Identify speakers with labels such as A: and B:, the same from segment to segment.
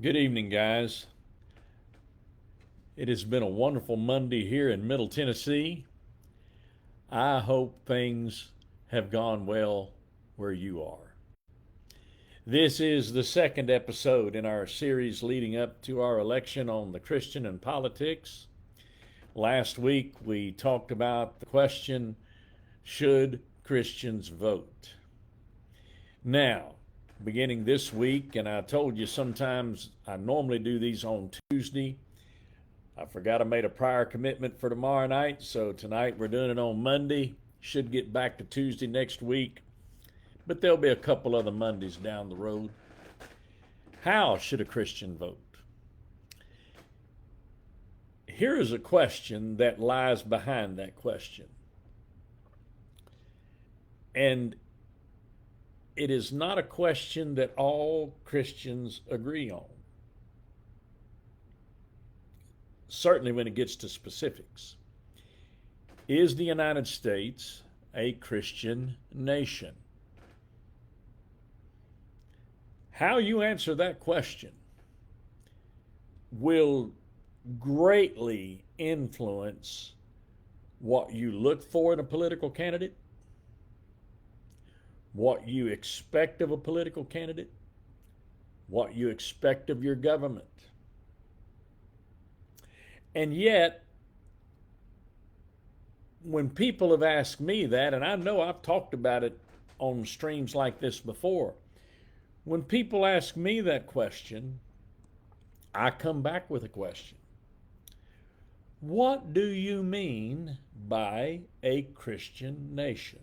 A: Good evening, guys. It has been a wonderful Monday here in Middle Tennessee. I hope things have gone well where you are. This is the second episode in our series leading up to our election on the Christian and politics. Last week we talked about the question, should Christians vote? Now, beginning this week, and I told you sometimes I normally do these on Tuesday. I forgot I made a prior commitment for tomorrow night, so tonight we're doing it on Monday. Should get back to Tuesday next week, but there'll be a couple other Mondays down the road. How should a Christian vote? Here is a question that lies behind that question. And it is not a question that all Christians agree on, certainly when it gets to specifics. Is the United States a Christian nation? How you answer that question will greatly influence what you look for in a political candidate, what you expect of a political candidate, what you expect of your government. And yet, when people have asked me that, and I know I've talked about it on streams like this before, when people ask me that question, I come back with a question. What do you mean by a Christian nation?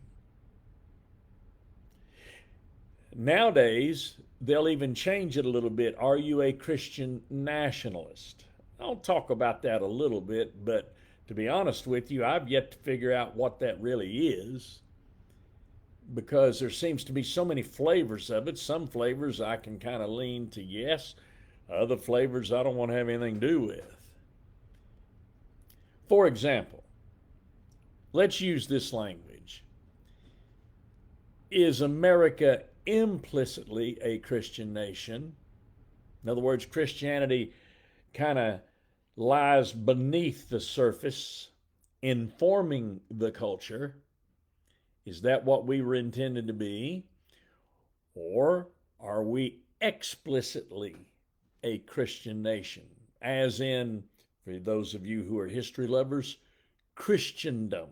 A: Nowadays, they'll even change it a little bit. Are you a Christian nationalist? I'll talk about that a little bit, but to be honest with you, I've yet to figure out what that really is because there seems to be so many flavors of it. Some flavors I can kind of lean to yes, other flavors I don't want to have anything to do with. For example, let's use this language. Is America implicitly a Christian nation? In other words, Christianity kind of lies beneath the surface, informing the culture. Is that what we were intended to be? Or are we explicitly a Christian nation? As in, for those of you who are history lovers, Christendom.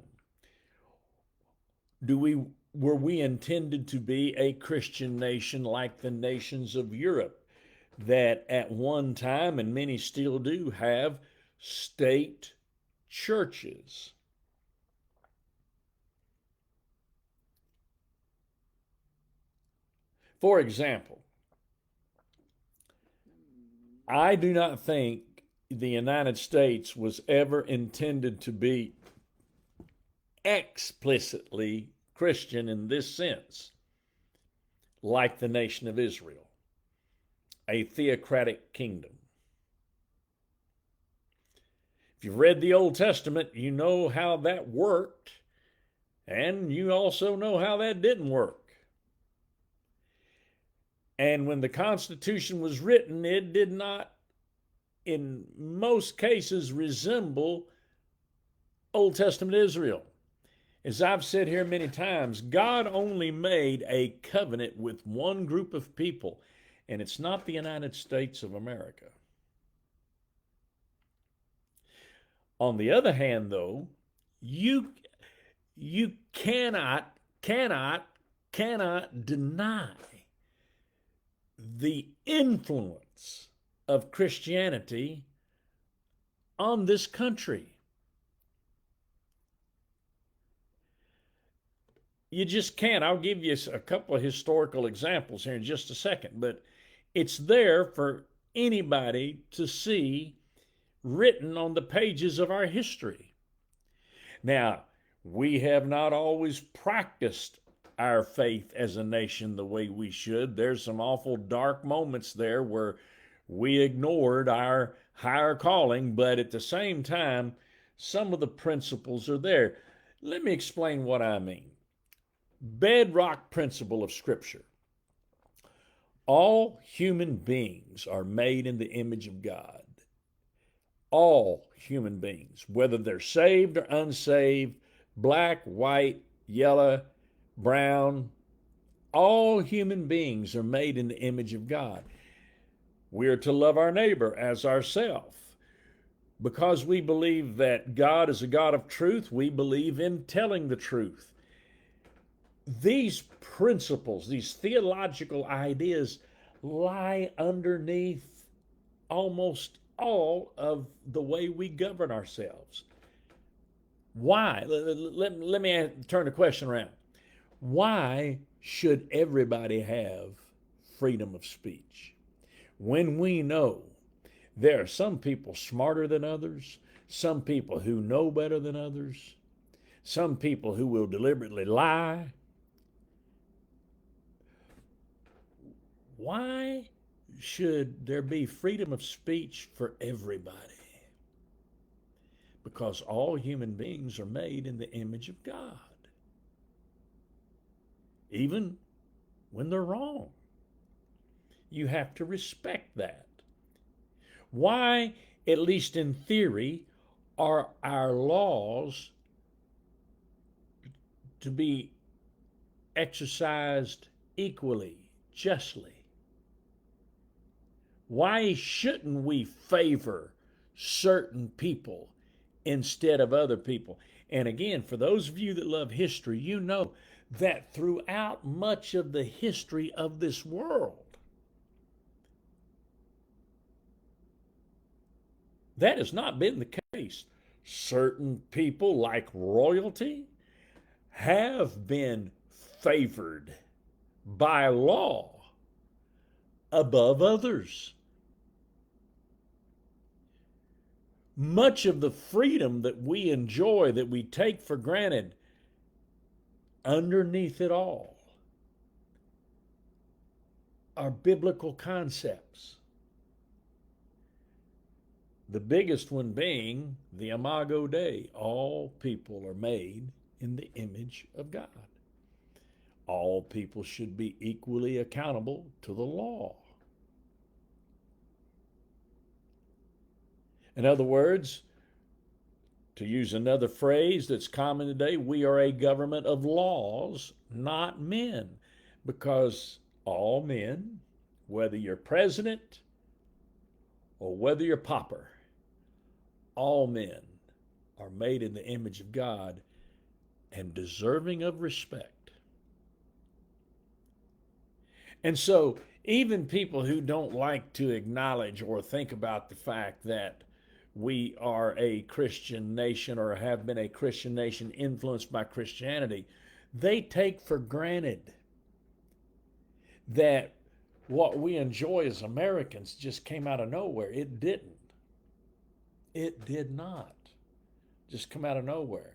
A: Were we intended to be a Christian nation like the nations of Europe that at one time, and many still do, have state churches? For example, I do not think the United States was ever intended to be explicitly Christian in this sense, like the nation of Israel, a theocratic kingdom. If you've read the Old Testament, you know how that worked, and you also know how that didn't work. And when the Constitution was written, it did not, in most cases, resemble Old Testament Israel. As I've said here many times, God only made a covenant with one group of people, and it's not the United States of America. On the other hand, though, you cannot deny the influence of Christianity on this country. You just can't. I'll give you a couple of historical examples here in just a second, but it's there for anybody to see written on the pages of our history. Now, we have not always practiced our faith as a nation the way we should. There's some awful dark moments there where we ignored our higher calling, but at the same time, some of the principles are there. Let me explain what I mean. Bedrock principle of Scripture. All human beings are made in the image of God. All human beings, whether they're saved or unsaved, black, white, yellow, brown, all human beings are made in the image of God. We are to love our neighbor as ourselves. Because we believe that God is a God of truth, we believe in telling the truth. These principles, these theological ideas, lie underneath almost all of the way we govern ourselves. Why? Let me turn the question around. Why should everybody have freedom of speech when we know there are some people smarter than others, some people who know better than others, some people who will deliberately lie? Why should there be freedom of speech for everybody? Because all human beings are made in the image of God, even when they're wrong. You have to respect that. Why, at least in theory, are our laws to be exercised equally, justly? Why shouldn't we favor certain people instead of other people? And again, for those of you that love history, you know that throughout much of the history of this world, that has not been the case. Certain people, like royalty, have been favored by law above others. Much of the freedom that we enjoy, that we take for granted, underneath it all are biblical concepts. The biggest one being the Imago Dei. All people are made in the image of God. All people should be equally accountable to the law. In other words, to use another phrase that's common today, we are a government of laws, not men. Because all men, whether you're president or whether you're pauper, all men are made in the image of God and deserving of respect. And so, even people who don't like to acknowledge or think about the fact that we are a Christian nation or have been a Christian nation influenced by Christianity, they take for granted that what we enjoy as Americans just came out of nowhere. It didn't. It did not just come out of nowhere.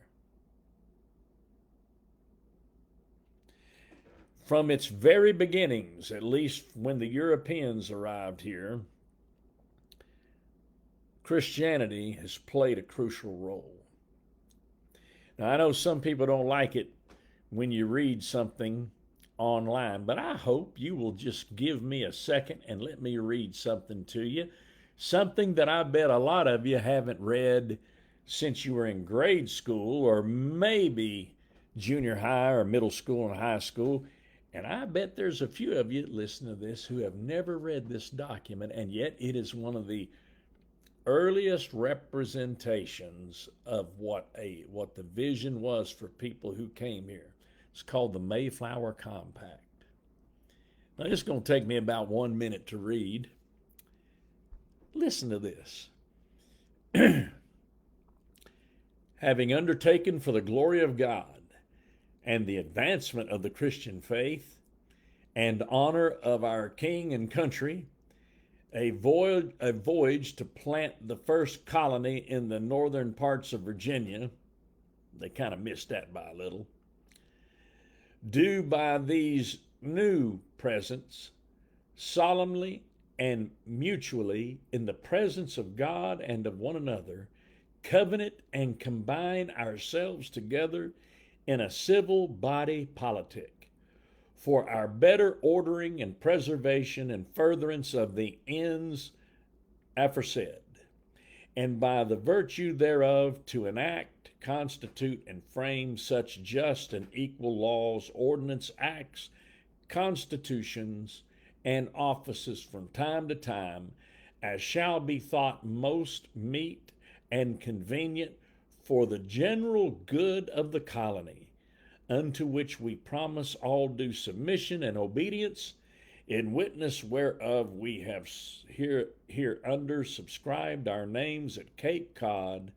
A: From its very beginnings, at least when the Europeans arrived here, Christianity has played a crucial role. Now, I know some people don't like it when you read something online, but I hope you will just give me a second and let me read something to you. Something that I bet a lot of you haven't read since you were in grade school or maybe junior high or middle school and high school. And I bet there's a few of you that listen to this who have never read this document, and yet it is one of the earliest representations of what the vision was for people who came here. It's called the Mayflower Compact. Now, it's going to take me about 1 minute to read. Listen to this. Having undertaken for the glory of God and the advancement of the Christian faith and honor of our king and country, a voyage to plant the first colony in the northern parts of Virginia. They kind of missed that by a little. Do by these new presents, solemnly and mutually, in the presence of God and of one another, covenant and combine ourselves together in a civil body politic, for our better ordering and preservation and furtherance of the ends aforesaid, and by the virtue thereof to enact, constitute, and frame such just and equal laws, ordinance, acts, constitutions, and offices from time to time, as shall be thought most meet and convenient for the general good of the colony, unto which we promise all due submission and obedience, in witness whereof we have hereunder subscribed our names at Cape Cod,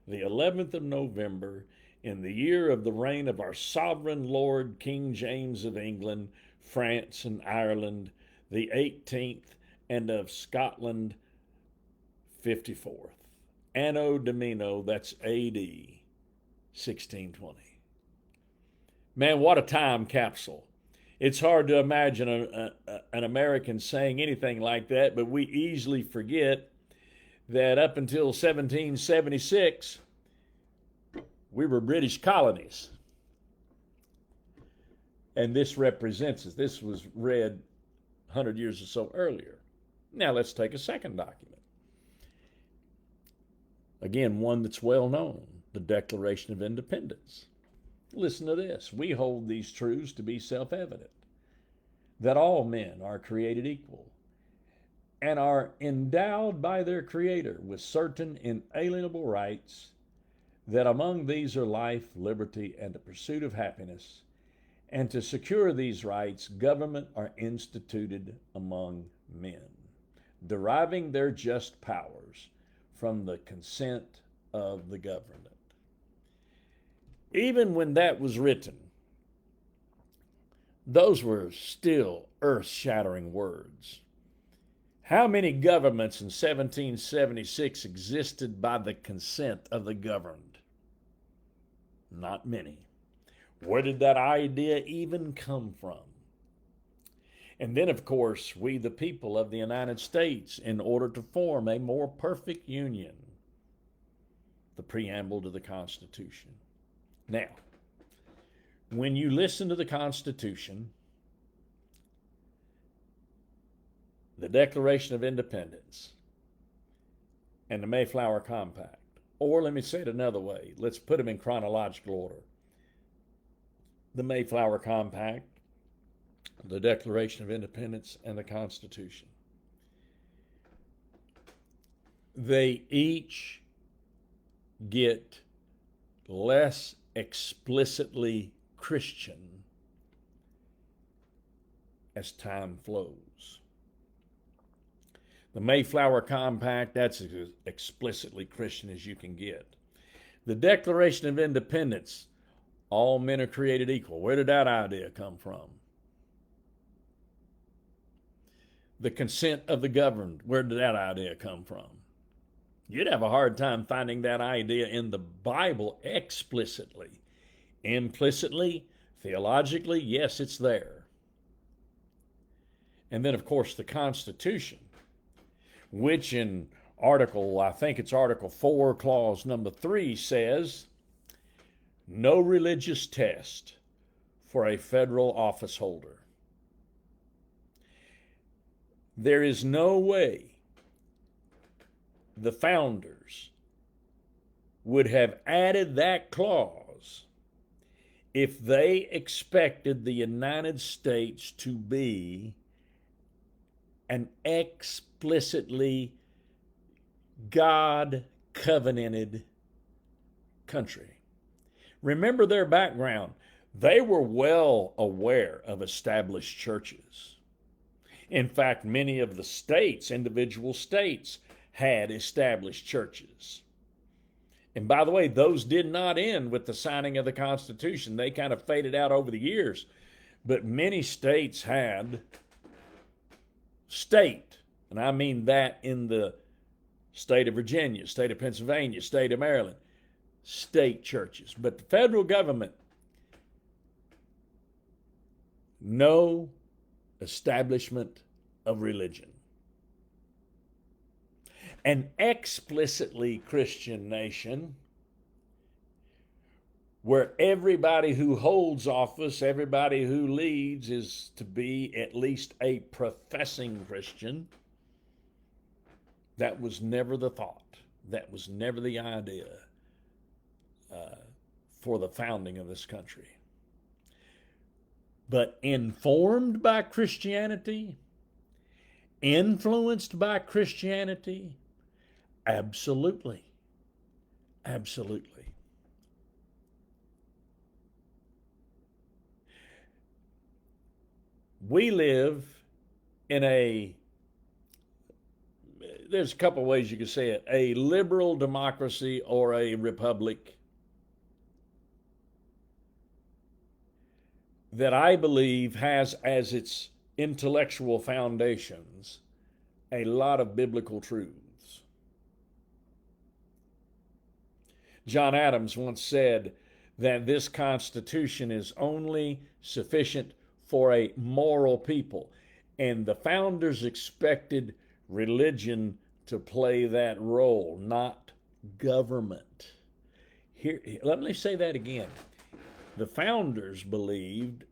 A: the 11th of November, in the year of the reign of our sovereign Lord King James of England, France, and Ireland, the 18th, and of Scotland, 54th. Anno Domini, that's AD 1620. Man, what a time capsule. It's hard to imagine an American saying anything like that, but we easily forget that up until 1776, we were British colonies. And this represents us. This was read 100 years or so earlier. Now let's take a second document. Again, one that's well known, the Declaration of Independence. Listen to this. We hold these truths to be self-evident, that all men are created equal and are endowed by their Creator with certain inalienable rights, that among these are life, liberty, and the pursuit of happiness, and to secure these rights, government are instituted among men, deriving their just powers from the consent of the government. Even when that was written, those were still earth-shattering words. How many governments in 1776 existed by the consent of the governed? Not many. Where did that idea even come from? And then, of course, we, the people of the United States, in order to form a more perfect union, the preamble to the Constitution. Now, when you listen to the Constitution, the Declaration of Independence, and the Mayflower Compact, or let me say it another way, let's put them in chronological order. The Mayflower Compact, the Declaration of Independence, and the Constitution. They each get less explicitly Christian as time flows. The Mayflower Compact, that's as explicitly Christian as you can get. The Declaration of Independence, all men are created equal. Where did that idea come from? The consent of the governed, where did that idea come from? You'd have a hard time finding that idea in the Bible explicitly. Implicitly, theologically, yes, it's there. And then, of course, the Constitution, which in I think it's Article 4, Clause number 3 says, no religious test for a federal office holder. There is no way the founders would have added that clause if they expected the United States to be an explicitly God-covenanted country. Remember their background. They were well aware of established churches. In fact, many of the states, individual states, had established churches. And by the way, those did not end with the signing of the Constitution. They kind of faded out over the years. But many states had and I mean that in the state of Virginia, state of Pennsylvania, state of Maryland, state churches. But the federal government, no establishment of religion. An explicitly Christian nation where everybody who holds office, everybody who leads is to be at least a professing Christian. That was never the thought. That was never the idea for the founding of this country. But informed by Christianity, influenced by Christianity, absolutely. Absolutely. We live in there's a couple of ways you could say it, a liberal democracy or a republic that I believe has as its intellectual foundations a lot of biblical truths. John Adams once said that this Constitution is only sufficient for a moral people, and the founders expected religion to play that role, not government. Here, let me say that again. The founders believed,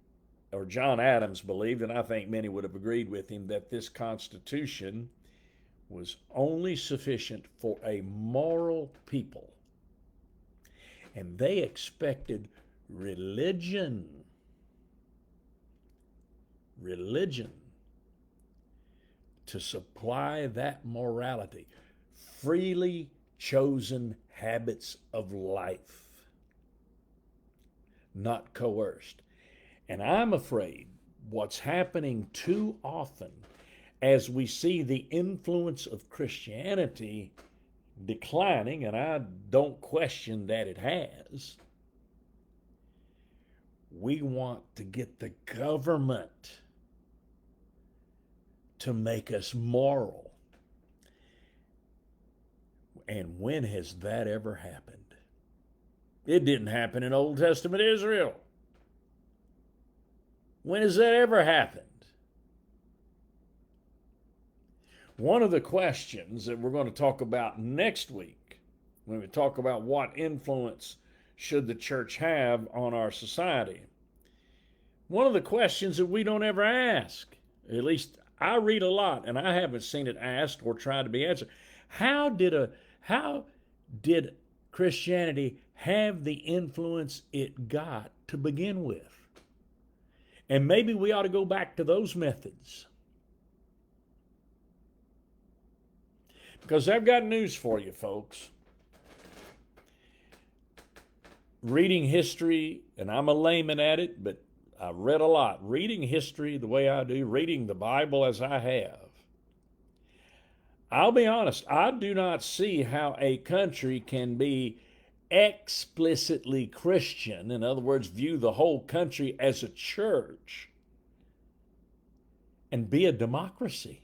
A: or John Adams believed, and I think many would have agreed with him, that this Constitution was only sufficient for a moral people. And they expected religion to supply that morality, freely chosen habits of life, not coerced. And I'm afraid what's happening too often as we see the influence of Christianity declining, and I don't question that it has, we want to get the government to make us moral. And when has that ever happened? It didn't happen in Old Testament Israel. When has that ever happened? One of the questions that we're going to talk about next week, when we talk about what influence should the church have on our society, one of the questions that we don't ever ask, at least I read a lot and I haven't seen it asked or tried to be answered. How did Christianity have the influence it got to begin with? And maybe we ought to go back to those methods. Because I've got news for you, folks. Reading history, and I'm a layman at it, but I read a lot. Reading history the way I do, reading the Bible as I have, I'll be honest, I do not see how a country can be explicitly Christian, in other words, view the whole country as a church, and be a democracy.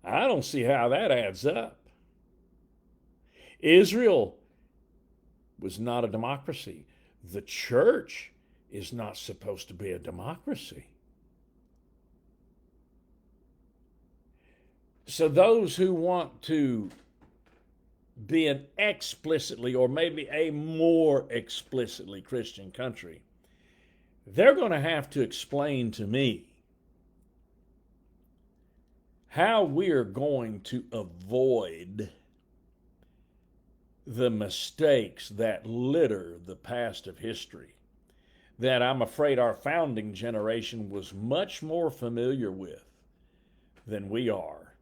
A: I don't see how that adds up. Israel was not a democracy. The church is not supposed to be a democracy. So those who want to be an explicitly, or maybe a more explicitly Christian country, they're going to have to explain to me how we're going to avoid the mistakes that litter the past of history, that I'm afraid our founding generation was much more familiar with than we are.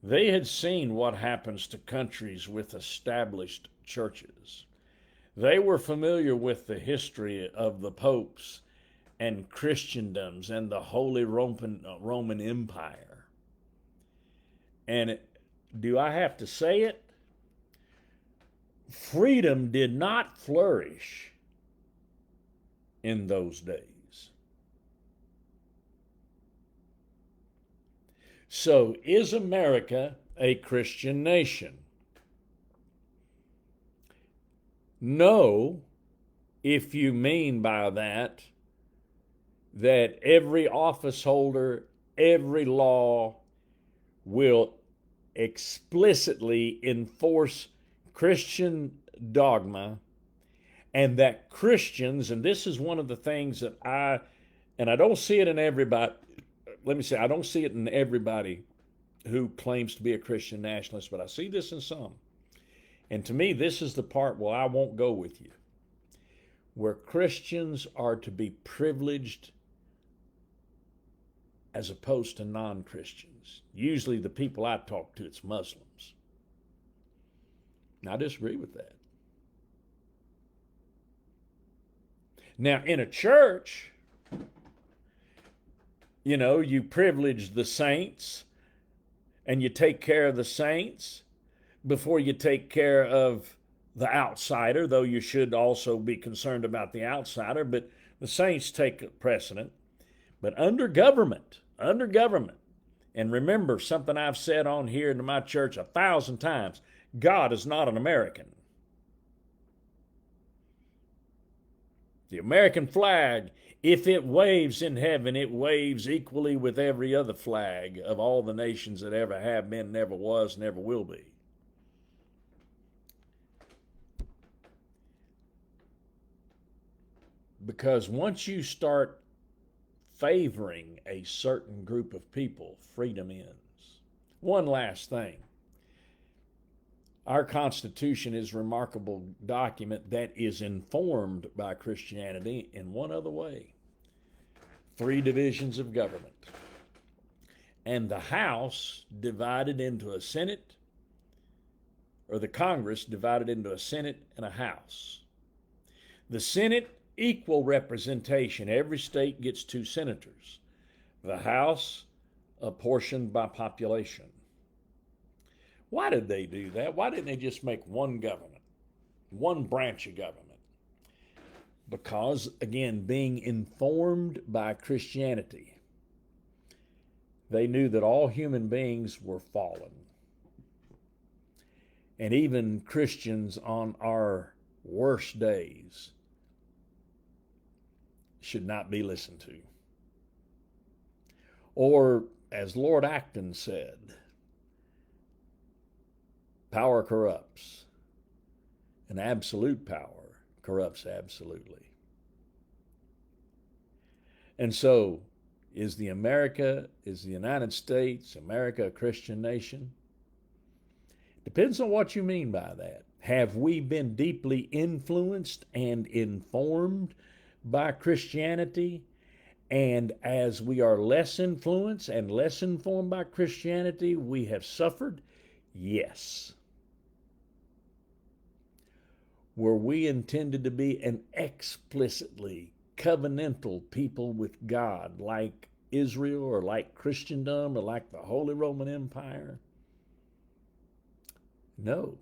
A: They had seen what happens to countries with established churches. They were familiar with the history of the popes and Christendoms and the Holy Roman Empire. And do I have to say it? Freedom did not flourish in those days. So, is America a Christian nation? No, if you mean by that every office holder, every law will explicitly enforce Christian dogma, and that Christians, and this is one of the things that and I don't see it in everybody, let me say, I don't see it in everybody who claims to be a Christian nationalist, but I see this in some. And to me, this is the part where I won't go with you, where Christians are to be privileged as opposed to non-Christians. Usually the people I talk to, it's Muslims. And I disagree with that. Now, in a church, you privilege the saints and you take care of the saints before you take care of the outsider, though you should also be concerned about the outsider, but the saints take precedent. But under government, and remember something I've said on here in my church 1,000 times, God is not an American. The American flag, if it waves in heaven, it waves equally with every other flag of all the nations that ever have been, never was, never will be. Because once you start favoring a certain group of people, freedom ends. One last thing. Our Constitution is a remarkable document that is informed by Christianity in one other way. 3 divisions of government. And the House divided into a Senate, or the Congress divided into a Senate and a House. The Senate, equal representation. Every state gets 2 senators. The House, apportioned by population. Why did they do that? Why didn't they just make one government, one branch of government? Because, again, being informed by Christianity, they knew that all human beings were fallen. And even Christians on our worst days should not be listened to. Or, as Lord Acton said, power corrupts, and absolute power corrupts absolutely. And so, is the United States, America, a Christian nation? Depends on what you mean by that. Have we been deeply influenced and informed by Christianity? And as we are less influenced and less informed by Christianity, we have suffered? Yes. Were we intended to be an explicitly covenantal people with God, like Israel or like Christendom or like the Holy Roman Empire? No.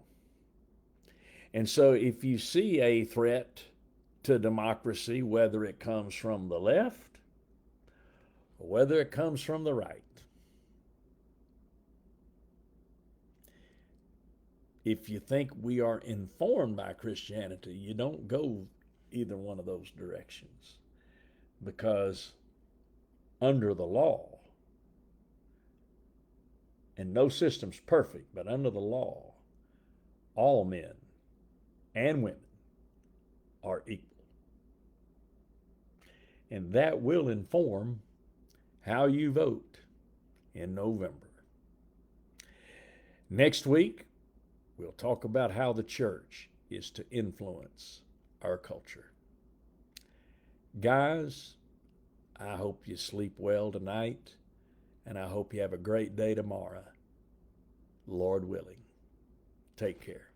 A: And so if you see a threat to democracy, whether it comes from the left or whether it comes from the right, if you think we are informed by Christianity, you don't go either one of those directions. Because under the law, and no system's perfect, but under the law, all men and women are equal. And that will inform how you vote in November. Next week, we'll talk about how the church is to influence our culture. Guys, I hope you sleep well tonight, and I hope you have a great day tomorrow, Lord willing. Take care.